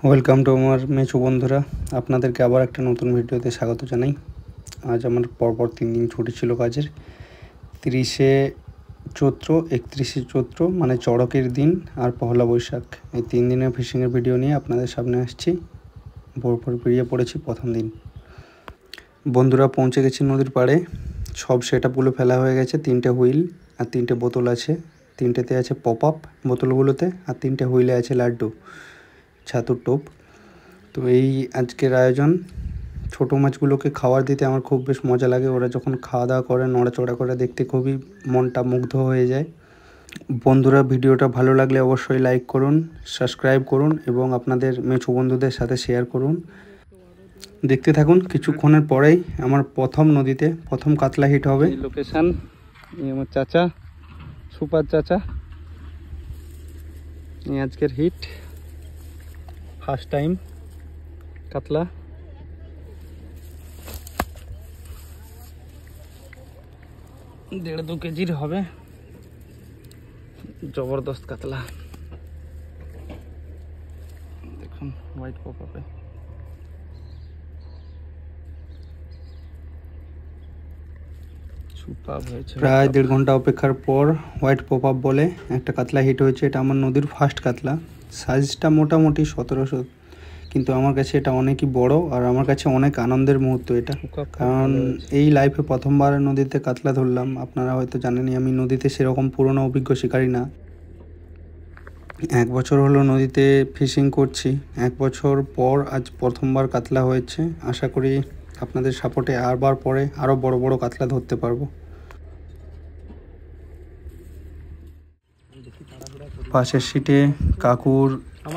Welcome to আমার মেচো বন্ধুরা, আপনাদেরকে আবার একটা নতুন ভিডিওতে স্বাগত জানাই। আজ আমার পরপর 3 দিন ছুটি ছিল কাজের। 30শে চৈত্র, 31শে চৈত্র মানে চড়কের দিন আর পহেলা বৈশাখ, এই 3 দিনের ফিশিংয়ের ভিডিও নিয়ে আপনাদের সামনে আসছি। ভোরভোর বেরিয়ে পড়েছি প্রথম দিন। বন্ধুরা পৌঁছে গেছি নদীর পাড়ে। সব সেটআপগুলো ফেলা হয়ে গেছে। 3টে হুইল আর 3টে বোতল আছে। 3টেতে আছে পপ আপ বোতলগুলোতে, আর 3টে হুইলে আছে লাড্ডু ছাতুর টোপ। তো এই আজকের আয়োজন। ছোটো মাছগুলোকে খাবার দিতে আমার খুব বেশ মজা লাগে। ওরা যখন খাওয়া দাওয়া করে, নড়াচড়া করে, দেখতে খুবই মনটা মুগ্ধ হয়ে যায়। বন্ধুরা ভিডিওটা ভালো লাগলে অবশ্যই লাইক করুন, সাবস্ক্রাইব করুন এবং আপনাদের মেচো বন্ধুদের সাথে শেয়ার করুন। দেখতে থাকুন। কিছুক্ষণের পরেই আমার প্রথম নদীতে প্রথম কাতলা হিট হবে। লোকেশন আমার চাচা, সুপার চাচা। এই আজকের হিট, ফার্স্ট টাইম কাতলা। দেড়-দু কেজির হবে, জবরদস্ত কাতলা। দেখুন হোয়াইট পপ আপে প্রায় 1.5 ঘন্টা অপেক্ষার পর হোয়াইট পপ আপ বলে একটা কাতলা হিট হয়েছে। এটা আমার নদীর ফার্স্ট কাতলা। সাইজটা মোটামুটি 1700, কিন্তু আমার কাছে এটা অনেকই বড় আর আমার কাছে অনেক আনন্দের মুহূর্ত এটা। কারণ এই লাইফে প্রথমবার নদীতে কাতলা ধরলাম। আপনারা হয়তো জানেনই আমি নদীতে সেরকম পুরনো অভিজ্ঞ শিকারি না। 1 বছর হলো নদীতে ফিশিং করছি। 1 বছর পর আজ প্রথমবার কাতলা হয়েছে। আশা করি আপনাদের সাপোর্টে আরবার পরে আরও বড় বড় কাতলা ধরতে পারবো। পাশের সিটে কাকুর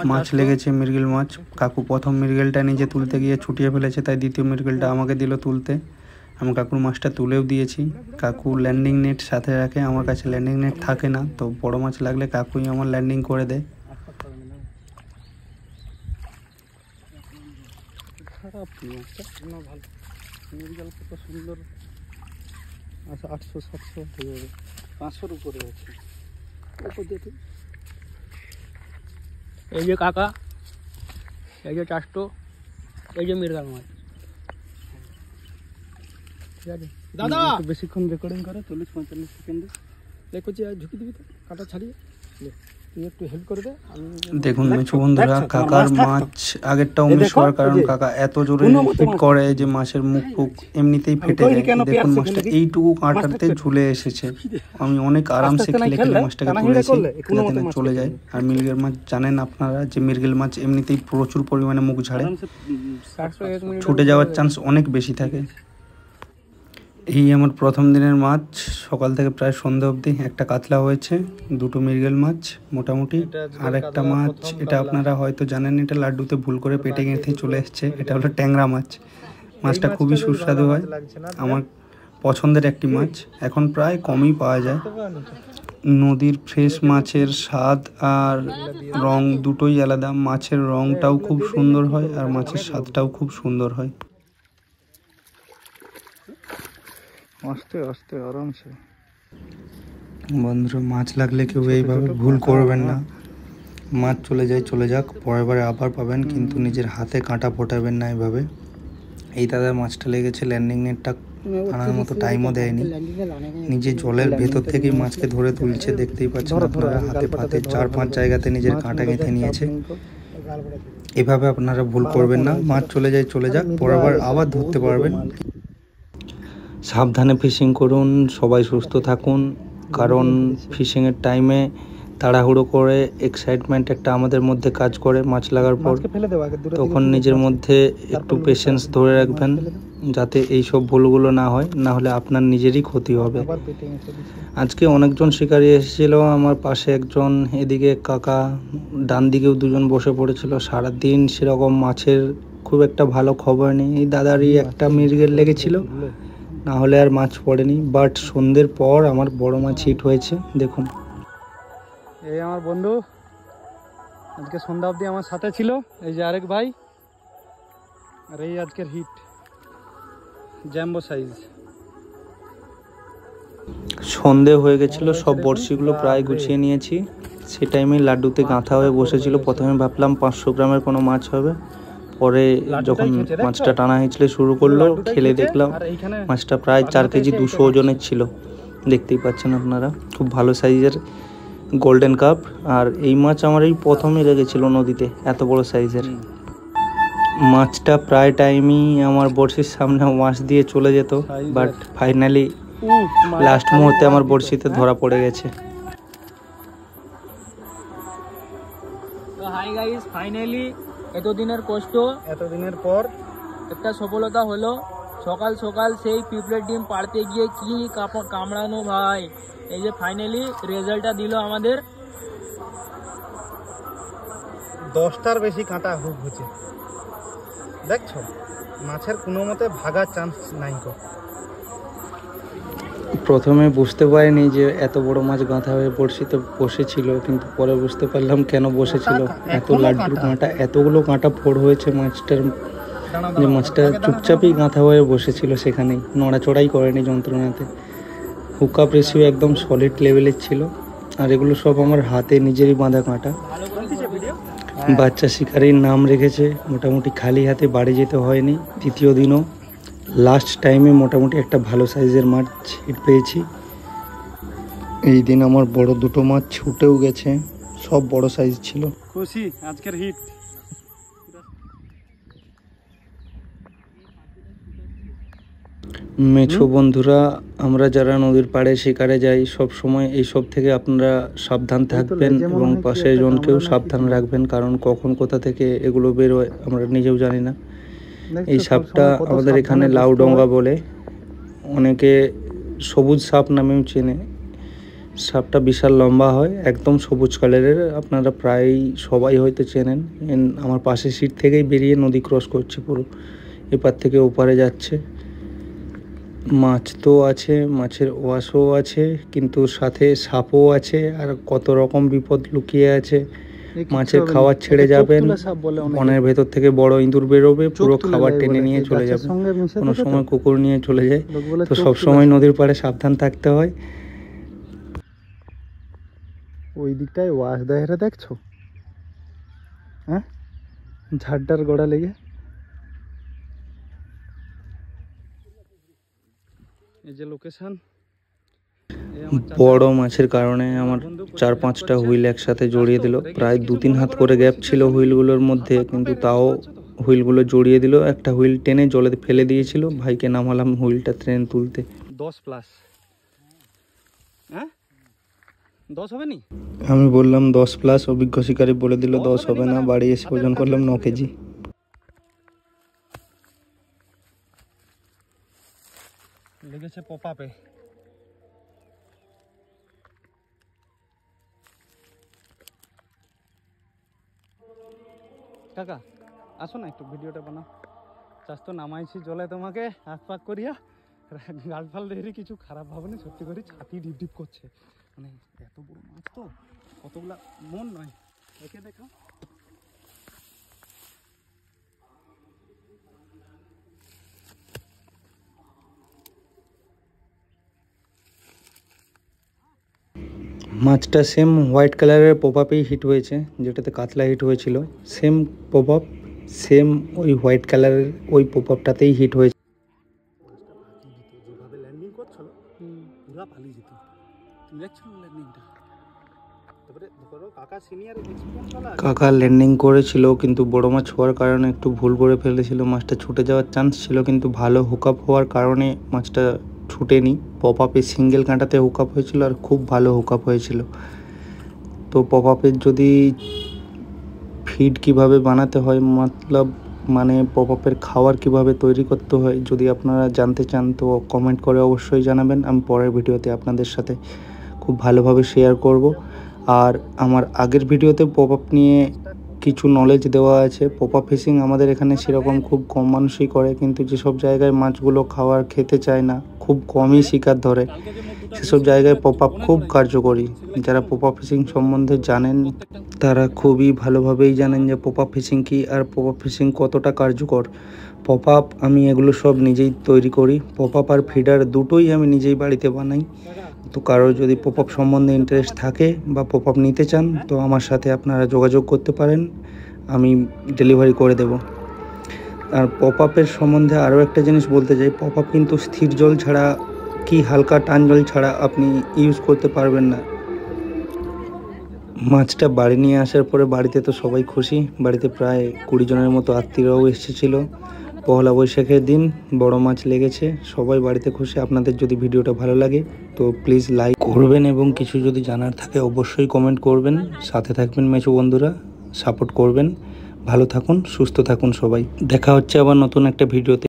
মাছ লেগেছে, মৃগেল মাছ। কাকু প্রথম মৃগেলটা নিজে তুলতে গিয়ে ছুটিয়ে ফেলেছে, তাই দ্বিতীয় মৃগেলটা আমাকে দিল তুলতে। আমি কাকুর মাছটা তুলেও দিয়েছি। কাকু ল্যান্ডিং নেট সাথে রাখে, আমার কাছে ল্যান্ডিং নেট থাকে না, তো বড় মাছ লাগলে কাকুই আমার ল্যান্ডিং করে দেয়। খারাপ না, ভালো মৃগেল কত সুন্দর। আচ্ছা 800-700 হয়ে যাবে, 500-র উপরে আছে। এই যে কাকা, এই যে চারটো, এই যে মৃগেল মাছ। ঠিক আছে দাদা, বেশিক্ষণ রেকর্ডিং করে 40-45 সেকেন্ডে দেখছি। আর ঝুঁকি দিবি তো, কাটা ছাড়িয়ে তুই একটু হেল্প করে দে। দেখুন মেচো বন্ধুরা, কাকার মাছ আগেরটাও মিস হওয়ার কারণ কাকা এত জোরে হিট করে যে মাছের মুখ ফুক এমনিতেই ফেটে যায়। দেখুন মাছটা এইটুকু কাঁটাতে ঝুলে এসেছে। আমি অনেক আরামসে খেলে খেলে মাছটাকে তুলেছি, খেলে চলে যায়। আর মৃগেল মাছ জানেন আপনারা যে মৃগেল মাছ এমনিতেই প্রচুর পরিমাণে মুখ ঝাড়ে, ছুটে যাওয়ার চান্স অনেক বেশি থাকে। এই আমার প্রথম দিনের মাছ। সকাল থেকে প্রায় সন্ধ্যা অবধি একটা কাতলা হয়েছে, 2টো মৃগেল মাছ মোটামুটি। আর একটা মাছ, এটা আপনারা হয়তো জানেন, এটা লাড্ডুতে ভুল করে পেটে গেঁথে চলে এসছে। এটা হলো ট্যাংরা মাছ। মাছটা খুবই সুস্বাদু হয়, আমার পছন্দের একটি মাছ। এখন প্রায় কমই পাওয়া যায়। নদীর ফ্রেশ মাছের স্বাদ আর রং দুটোই আলাদা। মাছের রংটাও খুব সুন্দর হয় আর মাছের স্বাদটাও খুব সুন্দর হয়। আস্তে আস্তে আরামসে। বন্ধুরা মাছ লাগলে কেউ এইভাবে ভুল করবেন না। মাছ চলে যায় চলে যাক, পরের বারে আবার পাবেন, কিন্তু নিজের হাতে কাঁটা ফোটাবেন না এইভাবে। এই দাদা মাছটা লেগেছে, ল্যান্ডিং নেটটা আনার মতো টাইমও দেয়নি। নিজে জলের ভেতর থেকেই মাছকে ধরে তুলছে, দেখতেই পাচ্ছেন আপনারা। হাতে পাতে 4-5 জায়গাতে নিজের কাঁটা গেঁথে নিয়েছে। এভাবে আপনারা ভুল করবেন না। মাছ চলে যায় চলে যাক, পরের বার আবার ধরতে পারবেন। সাবধানে ফিশিং করুন, সবাই সুস্থ থাকুন। কারণ ফিশিংয়ের টাইমে তাড়াহুড়ো করে এক্সাইটমেন্ট একটা আমাদের মধ্যে কাজ করে মাছ লাগার পর। তখন নিজের মধ্যে একটু পেশেন্স ধরে রাখবেন যাতে এই সব ভুলগুলো না হয়, না হলে আপনার নিজেরই ক্ষতি হবে। আজকে অনেকজন শিকারী এসেছিল আমার পাশে, একজন এদিকে কাকা, ডান দিকেও 2জন বসে পড়েছিল। সারাদিন সেরকম মাছের খুব একটা ভালো খবর নেই। এই দাদারই একটা মৃগেল লেগেছিল, না হলে আর মাছ পড়েনি। বাট সন্ধ্যের পর আমার বড় মাছ হিট হয়েছে। দেখুন এই আমার বন্ধু আজকে সন্ধ্যা অবধি আমার সাথে ছিল, এই যে আরেক ভাই। আর এই আজকের হিট জ্যাম্বো সাইজ। সন্ধে হয়ে গেছিল, সব বড়শিগুলো প্রায় গুছিয়ে নিয়েছি। সে টাইমে লাড্ডুতে গাঁথা হয়ে বসেছিল। প্রথমে ভাবলাম 500 গ্রামের কোনো মাছ হবে, পরে যখন মাছটা টানা হিঁচড়ে শুরু করলো খেলে দেখলাম মাছটা প্রায় 4 কেজি 200 ওজনের ছিল। দেখতেই পাচ্ছেন আপনারা, খুব ভালো সাইজের গোল্ডেন কাপ। আর এই মাছ আমার এই প্রথমে লেগেছিল নদীতে, এত বড় সাইজের মাছটা। প্রায় টাইমই আমার বড়শির সামনে মাছ দিয়ে চলে যেত, বাট ফাইনালি লাস্ট মুহূর্তে আমার বড়শিতে ধরা পড়ে গেছে। তো হাই গাইস, ফাইনালি এতদিনের কষ্ট, এতদিনের পর একটা সফলতা হলো। সকাল সকাল সেই পিঁপড়ের ডিম পাড়তে গিয়ে কি কামড়ানো ভাই। এই যে ফাইনালি রেজাল্টটা দিল আমাদের। 10টার বেশি কাঁটা হুক হচ্ছে, দেখছো মাছের কোনো মতে ভাগার চান্স নাই। প্রথমে বুঝতে পারিনি যে এত বড় মাছ গাঁথা হয়ে বড়শিতে বসেছিল, কিন্তু পরে বুঝতে পারলাম কেন বসেছিল। এত লাড্ডুর কাঁটা, এতগুলো কাঁটা ফোড় হয়েছে মাছটার, যে মাছটা চুপচাপই গাঁথা হয়ে বসেছিল সেখানেই, নড়াচড়াই করেনি যন্ত্রণাতে। হুকআপ রেশিও একদম সলিড লেভেলের ছিল। আর এগুলো সব আমার হাতে নিজেরই বাঁধা কাঁটা। বাচ্চা শিকারির নাম রেখেছে, মোটামুটি খালি হাতে বাড়ি যেতে হয়নি। তৃতীয় দিনও লাস্ট টাইমে মোটামুটি একটা ভালো সাইজের মাছ হিট পেয়েছি। এই দিন আমার বড় দুটো মাছ ছুটেও গেছে, সব বড় সাইজ ছিল। খুশি আজকের হিট। মেছো বন্ধুরা, আমরা যারা নদীর পাড়ে শিকারে যাই সব সময় এইসব থেকে আপনারা সাবধান থাকবেন এবং পাশের জনকেও সাবধান রাখবেন, কারণ কখন কোথা থেকে এগুলো বেরোয় আমরা নিজেও জানি না। এই সাপটা আমাদের এখানে লাউডঙ্গা বলে, অনেকে সবুজ সাপ নামেও চেনে। সাপটা বিশাল লম্বা হয়, একদম সবুজ কালারের। আপনারা প্রায় সবাই হয়তো চেনেন। আমার পাশের সিট থেকেই বেরিয়ে নদী ক্রস করছে, পুরো এপার থেকে ওপারে যাচ্ছে। মাছ তো আছে, মাছের ওয়াশও আছে, কিন্তু সাথে সাপও আছে। আর কত রকম বিপদ লুকিয়ে আছে। মাছের খাবার ছেড়ে যাবেন, বনের ভেতর থেকে বড় ইঁদুর বেরোবে, পুরো খাবার টেনে নিয়ে চলে যাবে। কোনো সময় কুকুর নিয়ে চলে যায়। তো সব সময় নদীর পাড়ে সাবধান থাকতে হয়। ওই দিকটায় ওয়াশ দেখাটা দেখছো, হ্যাঁ, ঝাড়টার গোড়া লেগে। এই যে লোকেশন, বড় মাছের কারণে আমার 4-5টা হুইল একসাথে জড়িয়ে দিল। প্রায় 2-3 হাত করে গ্যাপ ছিল হুইলগুলোর মধ্যে, কিন্তু তাও হুইলগুলো জড়িয়ে দিল। একটা হুইল টেনে জলে ফেলে দিয়েছিল, ভাইকে নামালাম হুইলটা ট্রেন তুলতে। 10+, হ্যাঁ 10 হবে নি? আমি বললাম 10+, অভিজ্ঞ শিকারী বলে দিল 10 হবে না। বাড়ি এসে ওজন করলাম 9 কেজি। লেগেছে পপাপে। কাকা আসো না, একটু ভিডিওটা বানাও। চাষ তো নামাইছি জলে তোমাকে হাত পাক করিয়া, গাল ফাল দেখে কিছু খারাপ ভাবনি। সত্যি করে ছাতি ডিপ ডিপ করছে, মানে এত বড় মাছ তো, কতগুলা মন নয়। একে দেখাও। মাছটা সেম হোয়াইট কালারের পপআপেই হিট হয়েছে, যেটাতে কাতলা হিট হয়েছিল। সেম পপআপ, সেম ওই হোয়াইট কালারের ওই পপআপটাতেই হিট হয়েছে। যেভাবে ল্যান্ডিং করছিল পুরা পালিয়ে যেত। তুমি দেখছো ল্যান্ডিংটা? তারপরে ধরো কাকা সিনিয়র এক্সপিরিয়েন্স वाला, কাকা ল্যান্ডিং করেছিল, কিন্তু বড় মাছ হওয়ার কারণে একটু ভুল করে ফেলেছিল। মাছটা ছুটে যাওয়ার চান্স ছিল, কিন্তু ভালো হুকআপ হওয়ার কারণে মাছটা ছুটেনি। পপআপে সিঙ্গেল কাঁটাতে হুকআপ হয়েছিল, আর খুব ভালো হুকআপ হয়েছিল। তো পপআপের যদি ফিড কিভাবে বানাতে হয়, মতলব মানে পপআপের খাবার কিভাবে তৈরি করতে হয়, যদি আপনারা জানতে চান তো কমেন্ট করে অবশ্যই জানাবেন। আমি পরের ভিডিওতে আপনাদের সাথে খুব ভালোভাবে শেয়ার করব। আর আমার আগের ভিডিওতে পপআপ নিয়ে কিছু নলেজ দেওয়া আছে। পপআপ ফিশিং আমাদের এখানে সেরকম খুব কম মানুষই করে, কিন্তু যেসব জায়গায় মাছগুলো খাবার খেতে চায় না, খুব কমই শিকার ধরে, সেসব জায়গায় পপআপ খুব কার্যকরী। যারা পপআপ ফিশিং সম্বন্ধে জানেন তারা খুবই ভালোভাবেই জানেন যে পপআপ ফিশিং কী আর পপআপ ফিশিং কতটা কার্যকর। পপ আপ আমি এগুলো সব নিজেই তৈরি করি। পপ আপ আর ফিডার দুটোই আমি নিজেই বাড়িতে বানাই। তো কারো যদি পপ আপ সম্বন্ধে ইন্টারেস্ট থাকে বা পপ আপ নিতে চান তো আমার সাথে আপনারা যোগাযোগ করতে পারেন, আমি ডেলিভারি করে দেব। আর পপ আপের সম্বন্ধে আরও একটা জিনিস বলতে চাই, পপ আপ কিন্তু স্থির জল ছাড়া কি হালকা টান জল ছাড়া আপনি ইউজ করতে পারবেন না। মাছটা বাড়ি নিয়ে আসার পরে বাড়িতে তো সবাই খুশি, বাড়িতে প্রায় 20 জনের মতো আত্মীয়রাও এসেছিল। পহেলা বৈশাখের দিন বড় মাছ লেগেছে, সবাই বাড়িতে খুশি। আপনাদের যদি ভিডিওটা ভালো লাগে তো প্লিজ লাইক করবেন এবং কিছু যদি জানার থাকে অবশ্যই কমেন্ট করবেন। সাথে থাকবেন মেচো বন্ধুরা, সাপোর্ট করবেন। ভালো থাকুন, সুস্থ থাকুন সবাই। দেখা হচ্ছে আবার নতুন একটা ভিডিওতে।